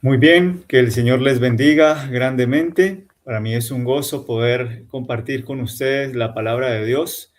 Muy bien, que el Señor les bendiga grandemente. Para mí es un gozo poder compartir con ustedes la palabra de Dios.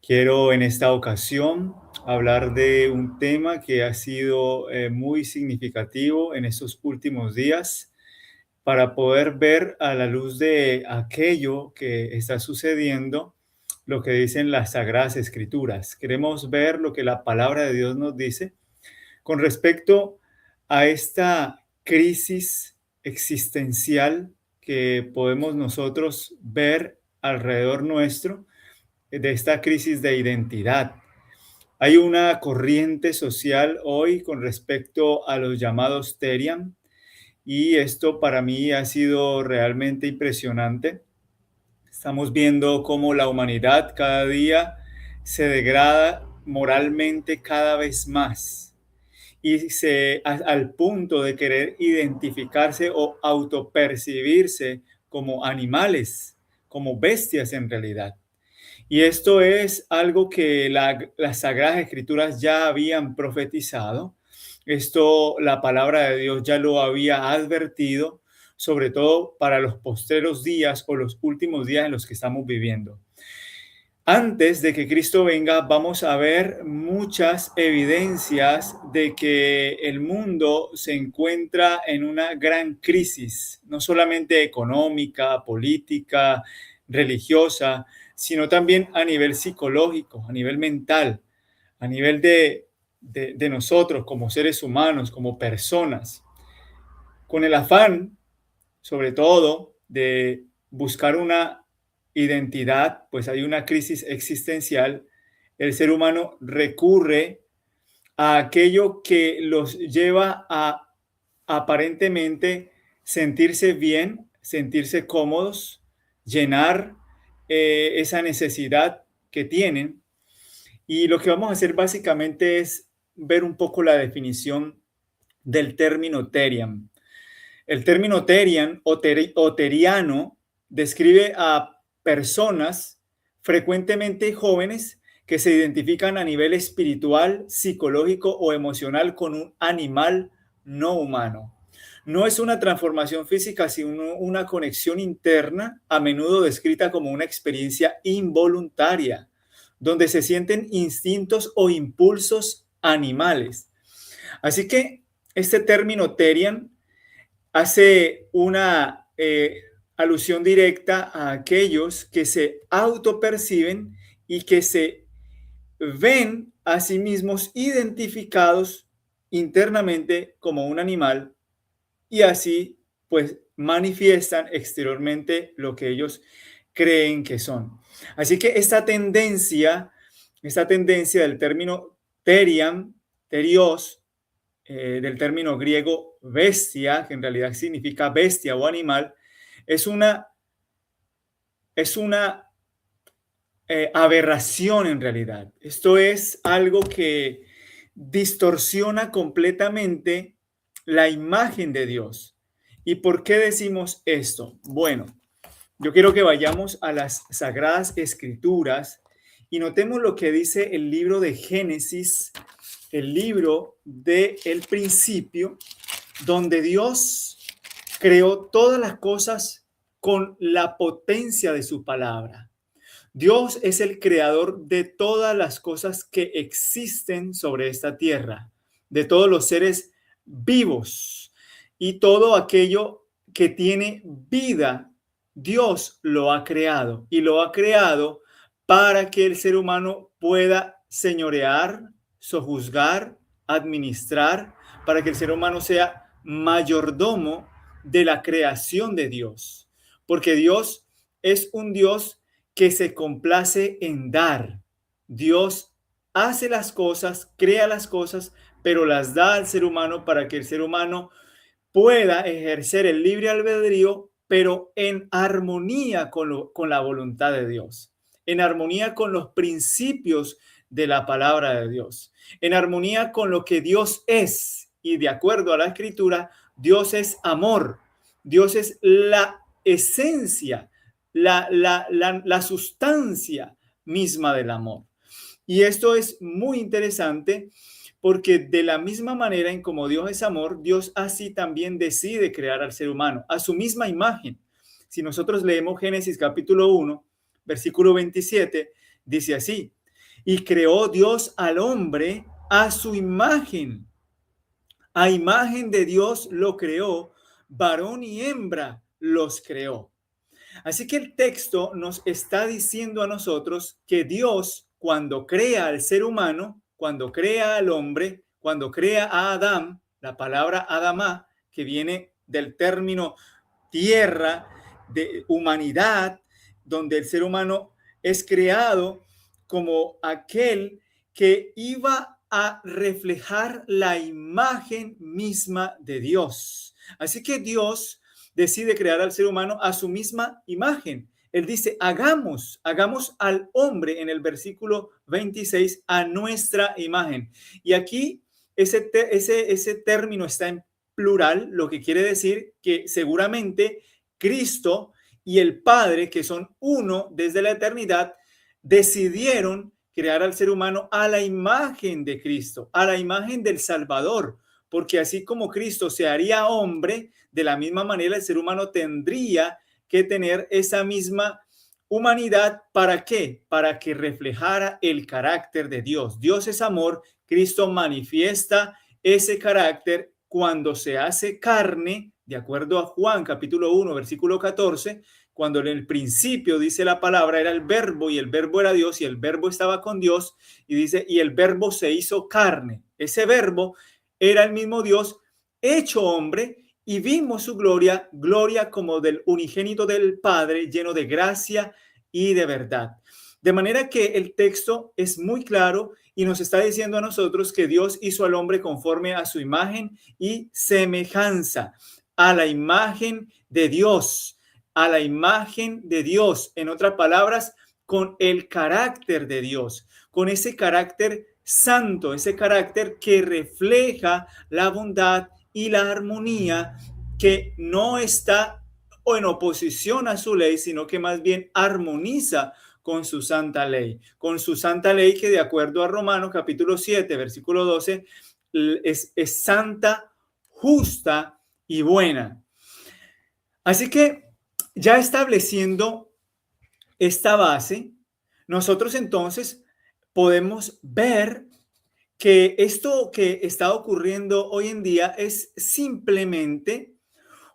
Quiero en esta ocasión hablar de un tema que ha sido muy significativo en estos últimos días para poder ver a la luz de aquello que está sucediendo lo que dicen las Sagradas Escrituras. Queremos ver lo que la palabra de Dios nos dice con respecto a esta crisis existencial que podemos nosotros ver alrededor nuestro, de esta crisis de identidad. Hay una corriente social hoy con respecto a los llamados Terian, y esto para mí ha sido realmente impresionante. Estamos viendo cómo la humanidad cada día se degrada moralmente cada vez más al punto de querer identificarse o autopercibirse como animales, como bestias en realidad. Y esto es algo que las Sagradas Escrituras ya habían profetizado. Esto la palabra de Dios ya lo había advertido, sobre todo para los postreros días o los últimos días en los que estamos viviendo. Antes de que Cristo venga, vamos a ver muchas evidencias de que el mundo se encuentra en una gran crisis, no solamente económica, política, religiosa, sino también a nivel psicológico, a nivel mental, a nivel de nosotros como seres humanos, como personas, con el afán, sobre todo, de buscar una identidad, pues hay una crisis existencial. El ser humano recurre a aquello que los lleva a aparentemente sentirse bien, sentirse cómodos, llenar esa necesidad que tienen. Y lo que vamos a hacer básicamente es ver un poco la definición del término terian. El término terian o teriano describe a personas frecuentemente jóvenes que se identifican a nivel espiritual, psicológico o emocional con un animal no humano. No es una transformación física, sino una conexión interna, a menudo descrita como una experiencia involuntaria, donde se sienten instintos o impulsos animales. Así que este término terian hace una alusión directa a aquellos que se autoperciben y que se ven a sí mismos identificados internamente como un animal, y así pues manifiestan exteriormente lo que ellos creen que son. Así que esta tendencia del término terian, terios, del término griego bestia, que en realidad significa bestia o animal, es una aberración en realidad. Esto es algo que distorsiona completamente la imagen de Dios. ¿Y por qué decimos esto? Bueno, yo quiero que vayamos a las Sagradas Escrituras y notemos lo que dice el libro de Génesis, el libro del principio, donde Dios creó todas las cosas con la potencia de su palabra. Dios es el creador de todas las cosas que existen sobre esta tierra, de todos los seres vivos y todo aquello que tiene vida. Dios lo ha creado y lo ha creado para que el ser humano pueda señorear, sojuzgar, administrar, para que el ser humano sea mayordomo de la creación de Dios, porque Dios es un Dios que se complace en dar. Dios hace las cosas, crea las cosas, pero las da al ser humano para que el ser humano pueda ejercer el libre albedrío, pero en armonía con la voluntad de Dios, en armonía con los principios de la palabra de Dios, en armonía con lo que Dios es. Y de acuerdo a la escritura, Dios es amor, Dios es la esencia, la sustancia misma del amor. Y esto es muy interesante porque de la misma manera en como Dios es amor, Dios así también decide crear al ser humano a su misma imagen. Si nosotros leemos Génesis capítulo 1, versículo 27, dice así: y creó Dios al hombre a su imagen. A imagen de Dios lo creó, varón y hembra los creó. Así que el texto nos está diciendo a nosotros que Dios, cuando crea al ser humano, cuando crea al hombre, cuando crea a Adán, la palabra Adamá, que viene del término tierra, de humanidad, donde el ser humano es creado como aquel que iba a reflejar la imagen misma de Dios. Así que Dios decide crear al ser humano a su misma imagen. Él dice, hagamos al hombre en el versículo 26 a nuestra imagen. Y aquí ese término está en plural, lo que quiere decir que seguramente Cristo y el Padre, que son uno desde la eternidad, decidieron crear al ser humano a la imagen de Cristo, a la imagen del Salvador, porque así como Cristo se haría hombre, de la misma manera el ser humano tendría que tener esa misma humanidad. ¿Para qué? Para que reflejara el carácter de Dios. Dios es amor, Cristo manifiesta ese carácter cuando se hace carne, de acuerdo a Juan capítulo 1, versículo 14, cuando en el principio dice la palabra era el verbo y el verbo era Dios y el verbo estaba con Dios, y dice, y el verbo se hizo carne. Ese verbo era el mismo Dios hecho hombre, y vimos su gloria, gloria como del unigénito del Padre, lleno de gracia y de verdad. De manera que el texto es muy claro y nos está diciendo a nosotros que Dios hizo al hombre conforme a su imagen y semejanza, a la imagen de Dios, a la imagen de Dios. En otras palabras, con el carácter de Dios, con ese carácter santo, ese carácter que refleja la bondad y la armonía, que no está en oposición a su ley, sino que más bien armoniza con su santa ley, que de acuerdo a Romanos capítulo 7, versículo 12, es santa, justa y buena. Así que ya estableciendo esta base, nosotros entonces podemos ver que esto que está ocurriendo hoy en día es simplemente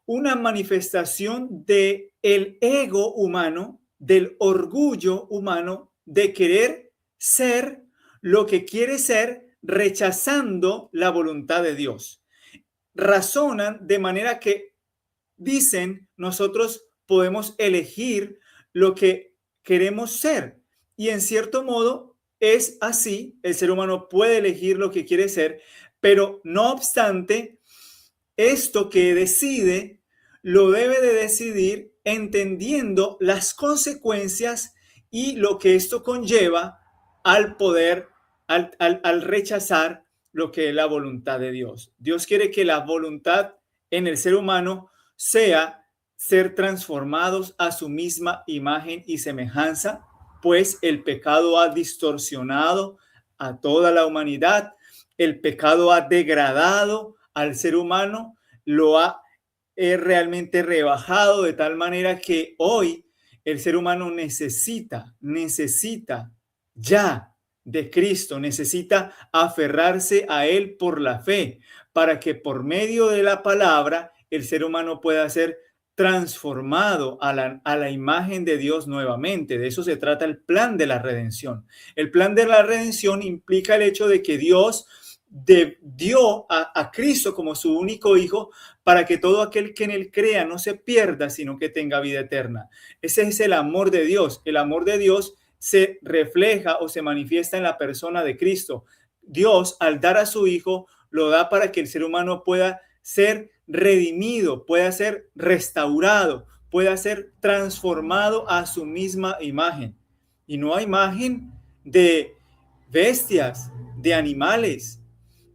una manifestación de el ego humano, del orgullo humano, de querer ser lo que quiere ser, rechazando la voluntad de Dios. Razonan de manera que dicen, nosotros podemos elegir lo que queremos ser. Y en cierto modo es así, el ser humano puede elegir lo que quiere ser, pero no obstante, esto que decide lo debe de decidir entendiendo las consecuencias y lo que esto conlleva al poder, al rechazar lo que es la voluntad de Dios. Dios quiere que la voluntad en el ser humano sea ser transformados a su misma imagen y semejanza, pues el pecado ha distorsionado a toda la humanidad, el pecado ha degradado al ser humano, lo ha realmente rebajado de tal manera que hoy el ser humano necesita ya de Cristo, necesita aferrarse a Él por la fe, para que por medio de la palabra el ser humano pueda ser transformado a la imagen de Dios nuevamente. De eso se trata el plan de la redención. El plan de la redención implica el hecho de que Dios dio a Cristo como su único hijo para que todo aquel que en él crea no se pierda, sino que tenga vida eterna. Ese es el amor de Dios. El amor de Dios se refleja o se manifiesta en la persona de Cristo. Dios, al dar a su hijo, lo da para que el ser humano pueda ser redimido, pueda ser restaurado, pueda ser transformado a su misma imagen. Y no a imagen de bestias, de animales.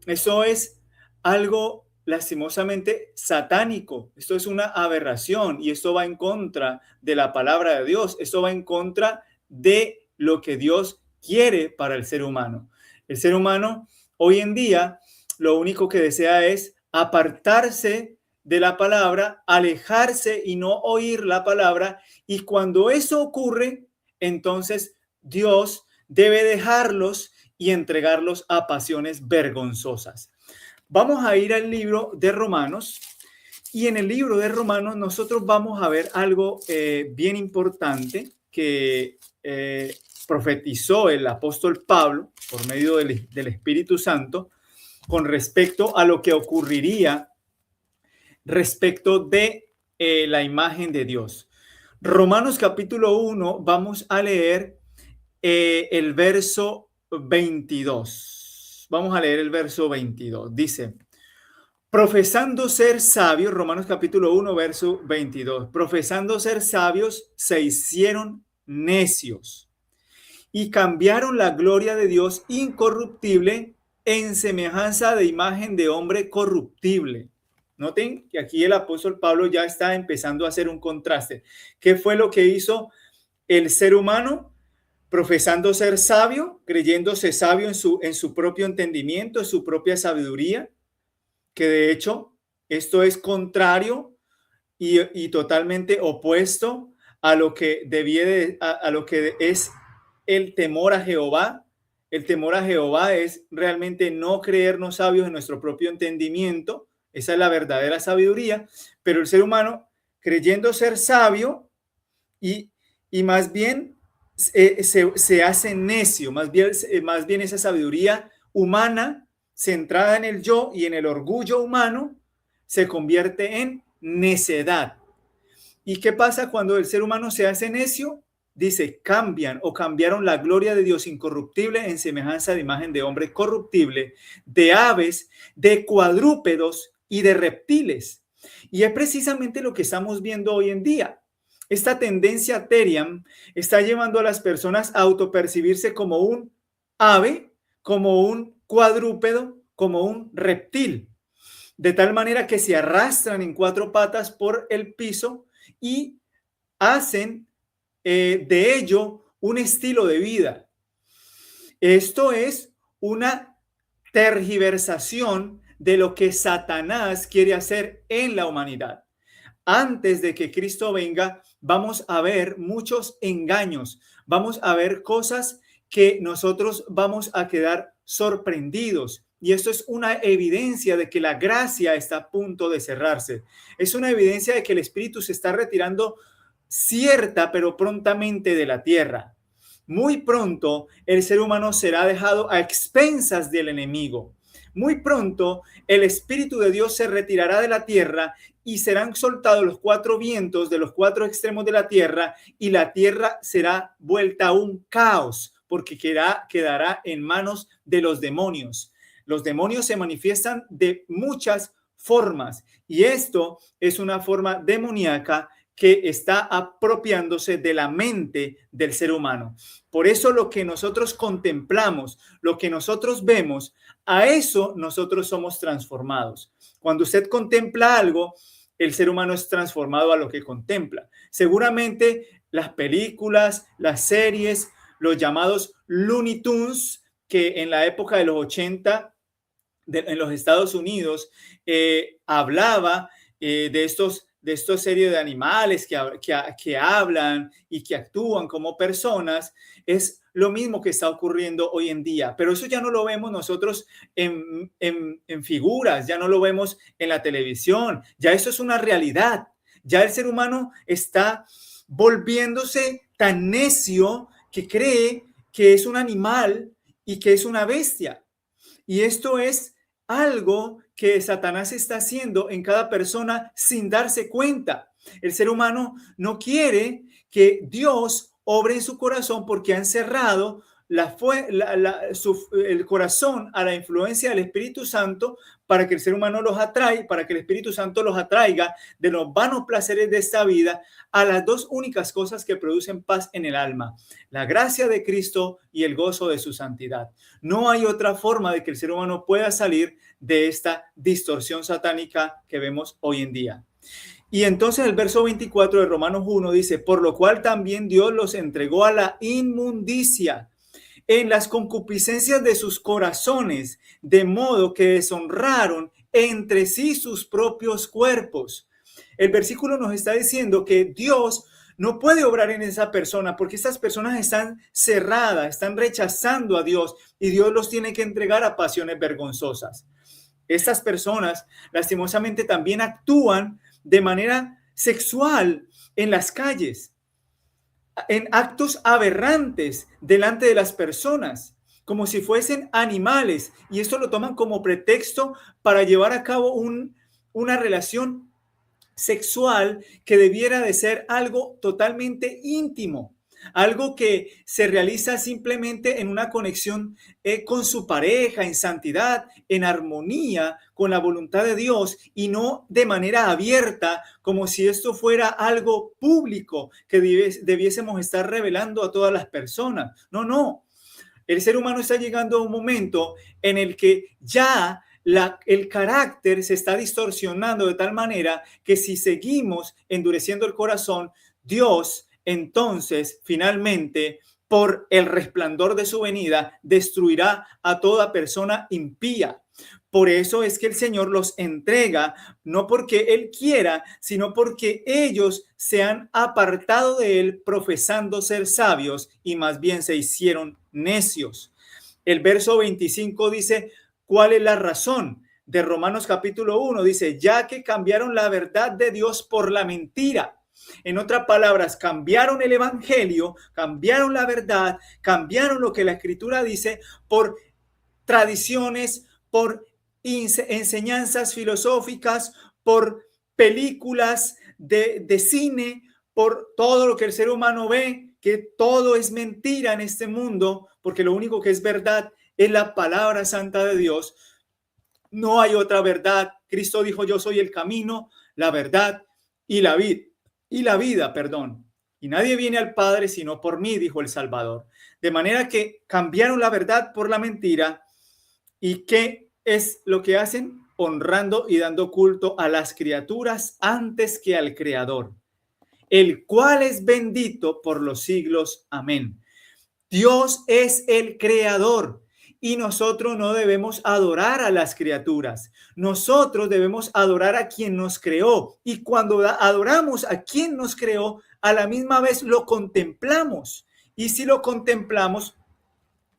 Eso es algo lastimosamente satánico. Esto es una aberración y esto va en contra de la palabra de Dios. Esto va en contra de lo que Dios quiere para el ser humano. El ser humano hoy en día lo único que desea es apartarse de la palabra, alejarse y no oír la palabra. Y cuando eso ocurre, entonces Dios debe dejarlos y entregarlos a pasiones vergonzosas. Vamos a ir al libro de Romanos. Y en el libro de Romanos nosotros vamos a ver algo bien importante que profetizó el apóstol Pablo por medio del Espíritu Santo con respecto a lo que ocurriría respecto de la imagen de Dios. Romanos capítulo 1, vamos a leer el verso 22. Vamos a leer el verso 22. Dice: profesando ser sabios, Romanos capítulo 1, verso 22, profesando ser sabios, se hicieron necios y cambiaron la gloria de Dios incorruptible en semejanza de imagen de hombre corruptible. Noten que aquí el apóstol Pablo ya está empezando a hacer un contraste. ¿Qué fue lo que hizo el ser humano? Profesando ser sabio, creyéndose sabio en su propio entendimiento, en su propia sabiduría, que de hecho esto es contrario y totalmente opuesto a lo que a lo que es el temor a Jehová. El temor a Jehová es realmente no creernos sabios en nuestro propio entendimiento. Esa es la verdadera sabiduría. Pero el ser humano, creyendo ser sabio y más bien se hace necio, más bien esa sabiduría humana centrada en el yo y en el orgullo humano se convierte en necedad. ¿Y qué pasa cuando el ser humano se hace necio? Dice, cambiaron la gloria de Dios incorruptible en semejanza de imagen de hombre corruptible, de aves, de cuadrúpedos y de reptiles. Y es precisamente lo que estamos viendo hoy en día. Esta tendencia Teriam está llevando a las personas a autopercibirse como un ave, como un cuadrúpedo, como un reptil, de tal manera que se arrastran en cuatro patas por el piso y hacen de ello un estilo de vida. Esto es una tergiversación de lo que Satanás quiere hacer en la humanidad. Antes de que Cristo venga, vamos a ver muchos engaños, vamos a ver cosas que nosotros vamos a quedar sorprendidos. Y esto es una evidencia de que la gracia está a punto de cerrarse. Es una evidencia de que el Espíritu se está retirando cierta pero prontamente de la tierra. Muy pronto el ser humano será dejado a expensas del enemigo. Muy pronto el Espíritu de Dios se retirará de la tierra y serán soltados los cuatro vientos de los cuatro extremos de la tierra y la tierra será vuelta a un caos porque quedará en manos de los demonios. Los demonios se manifiestan de muchas formas y esto es una forma demoníaca que está apropiándose de la mente del ser humano. Por eso lo que nosotros contemplamos, lo que nosotros vemos, a eso nosotros somos transformados. Cuando usted contempla algo, el ser humano es transformado a lo que contempla. Seguramente las películas, las series, los llamados Looney Tunes, que en la época de los 80 en los Estados Unidos hablaba de estos series de animales que hablan y que actúan como personas, es lo mismo que está ocurriendo hoy en día. Pero eso ya no lo vemos nosotros en figuras, ya no lo vemos en la televisión, ya eso es una realidad. Ya el ser humano está volviéndose tan necio que cree que es un animal y que es una bestia. Y esto es algo que Satanás está haciendo en cada persona sin darse cuenta. El ser humano no quiere que Dios obre en su corazón porque han cerrado el corazón a la influencia del Espíritu Santo para que el ser humano los atraiga, para que el Espíritu Santo los atraiga de los vanos placeres de esta vida a las dos únicas cosas que producen paz en el alma: la gracia de Cristo y el gozo de su santidad. No hay otra forma de que el ser humano pueda salir de esta distorsión satánica que vemos hoy en día. Y entonces el verso 24 de Romanos 1 dice: por lo cual también Dios los entregó a la inmundicia en las concupiscencias de sus corazones, de modo que deshonraron entre sí sus propios cuerpos. El versículo nos está diciendo que Dios no puede obrar en esa persona porque estas personas están cerradas, están rechazando a Dios y Dios los tiene que entregar a pasiones vergonzosas. Estas personas lastimosamente también actúan de manera sexual en las calles, en actos aberrantes delante de las personas, como si fuesen animales, y esto lo toman como pretexto para llevar a cabo una relación sexual que debiera de ser algo totalmente íntimo, algo que se realiza simplemente en una conexión con su pareja, en santidad, en armonía con la voluntad de Dios y no de manera abierta, como si esto fuera algo público que debiésemos estar revelando a todas las personas. No, no. El ser humano está llegando a un momento en el que ya el carácter se está distorsionando de tal manera que si seguimos endureciendo el corazón, Dios entonces finalmente por el resplandor de su venida destruirá a toda persona impía. Por eso es que el Señor los entrega, no porque Él quiera, sino porque ellos se han apartado de Él profesando ser sabios y más bien se hicieron necios. El verso 25 dice, ¿cuál es la razón? De Romanos capítulo 1 dice, ya que cambiaron la verdad de Dios por la mentira. En otras palabras, cambiaron el evangelio, cambiaron la verdad, cambiaron lo que la escritura dice por tradiciones, por enseñanzas filosóficas, por películas de cine, por todo lo que el ser humano ve, que todo es mentira en este mundo, porque lo único que es verdad es la palabra santa de Dios. No hay otra verdad. Cristo dijo, yo soy el camino, la verdad y la vida, perdón. Y nadie viene al Padre sino por mí, dijo el Salvador. De manera que cambiaron la verdad por la mentira. ¿Y qué es lo que hacen? Honrando y dando culto a las criaturas antes que al Creador, el cual es bendito por los siglos. Amén. Dios es el creador y nosotros no debemos adorar a las criaturas. Nosotros debemos adorar a quien nos creó. Y cuando adoramos a quien nos creó, a la misma vez lo contemplamos. Y si lo contemplamos,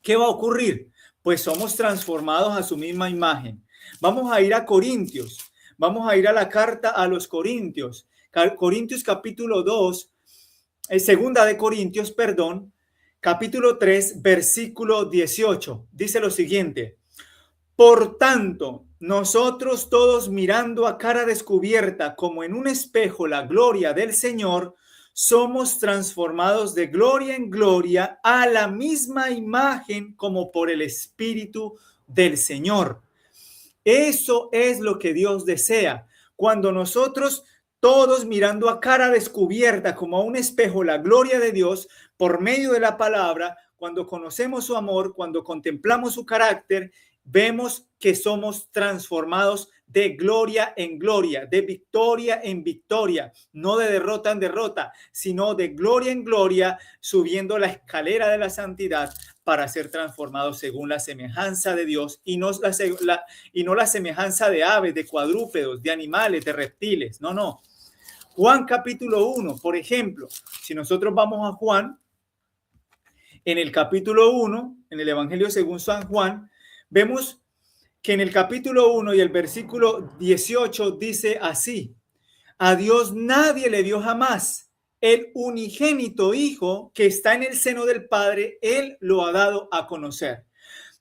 ¿qué va a ocurrir? Pues somos transformados a su misma imagen. Vamos a ir a Corintios. Vamos a ir a la carta a los Corintios. Corintios capítulo 2, segunda de Corintios, perdón, capítulo 3, versículo 18. Dice lo siguiente. Por tanto, nosotros todos mirando a cara descubierta como en un espejo la gloria del Señor, somos transformados de gloria en gloria a la misma imagen como por el Espíritu del Señor. Eso es lo que Dios desea. Cuando nosotros todos mirando a cara descubierta como a un espejo la gloria de Dios por medio de la palabra, cuando conocemos su amor, cuando contemplamos su carácter, vemos que somos transformados de gloria en gloria, de victoria en victoria, no de derrota en derrota, sino de gloria en gloria, subiendo la escalera de la santidad para ser transformados según la semejanza de Dios y no la semejanza de aves, de cuadrúpedos, de animales, de reptiles. No, no. Juan capítulo 1, por ejemplo, si nosotros vamos a Juan, en el capítulo 1, en el Evangelio según San Juan, vemos que en el capítulo 1 y el versículo 18 dice así, a Dios nadie le dio jamás, el unigénito Hijo que está en el seno del Padre, Él lo ha dado a conocer.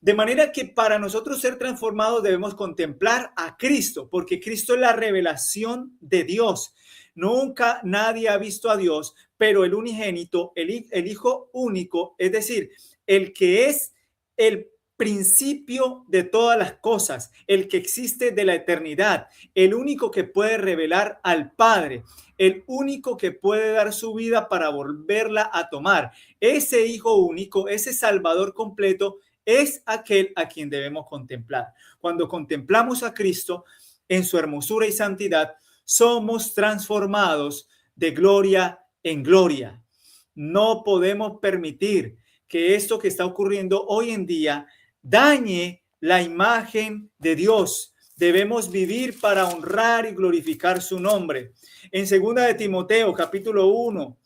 De manera que para nosotros ser transformados debemos contemplar a Cristo, porque Cristo es la revelación de Dios. Nunca nadie ha visto a Dios, pero el unigénito, el Hijo único, es decir, el que es el principio de todas las cosas, el que existe de la eternidad, el único que puede revelar al Padre, el único que puede dar su vida para volverla a tomar. Ese Hijo único, ese Salvador completo, es aquel a quien debemos contemplar. Cuando contemplamos a Cristo en su hermosura y santidad, somos transformados de gloria en gloria. No podemos permitir que esto que está ocurriendo hoy en día dañe la imagen de Dios. Debemos vivir para honrar y glorificar su nombre. En segunda de Timoteo, capítulo 1,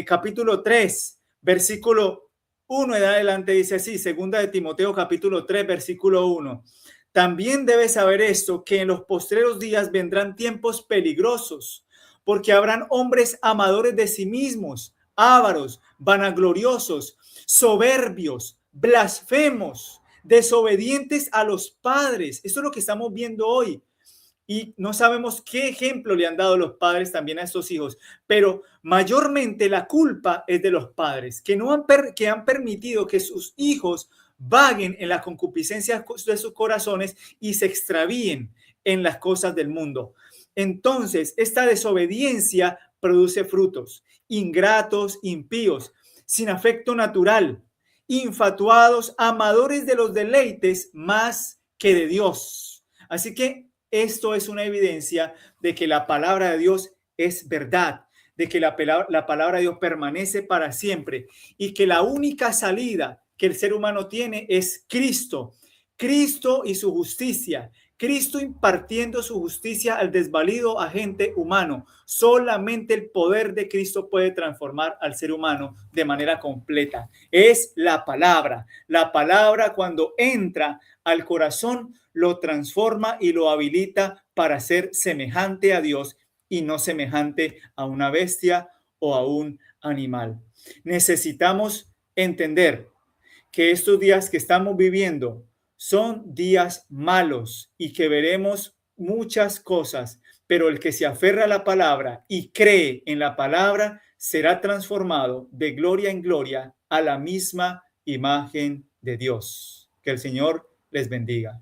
capítulo 3, versículo 1 en adelante dice así, segunda de Timoteo, capítulo 3, versículo 1. También debes saber esto, que en los postreros días vendrán tiempos peligrosos, porque habrán hombres amadores de sí mismos, ávaros, vanagloriosos, soberbios, blasfemos, desobedientes a los padres. Eso es lo que estamos viendo hoy. Y no sabemos qué ejemplo le han dado los padres también a estos hijos, pero mayormente la culpa es de los padres, que no que han permitido que sus hijos vaguen en la concupiscencia de sus corazones y se extravíen en las cosas del mundo. Entonces, esta desobediencia produce frutos: ingratos, impíos, sin afecto natural, infatuados, amadores de los deleites más que de Dios. Así que esto es una evidencia de que la palabra de Dios es verdad, de que la palabra de Dios permanece para siempre y que la única salida que el ser humano tiene es Cristo, Cristo y su justicia, Cristo impartiendo su justicia al desvalido agente humano. Solamente el poder de Cristo puede transformar al ser humano de manera completa. Es la palabra. La palabra, cuando entra al corazón, lo transforma y lo habilita para ser semejante a Dios y no semejante a una bestia o a un animal. Necesitamos entender que estos días que estamos viviendo son días malos y que veremos muchas cosas, pero el que se aferra a la palabra y cree en la palabra será transformado de gloria en gloria a la misma imagen de Dios. Que el Señor les bendiga.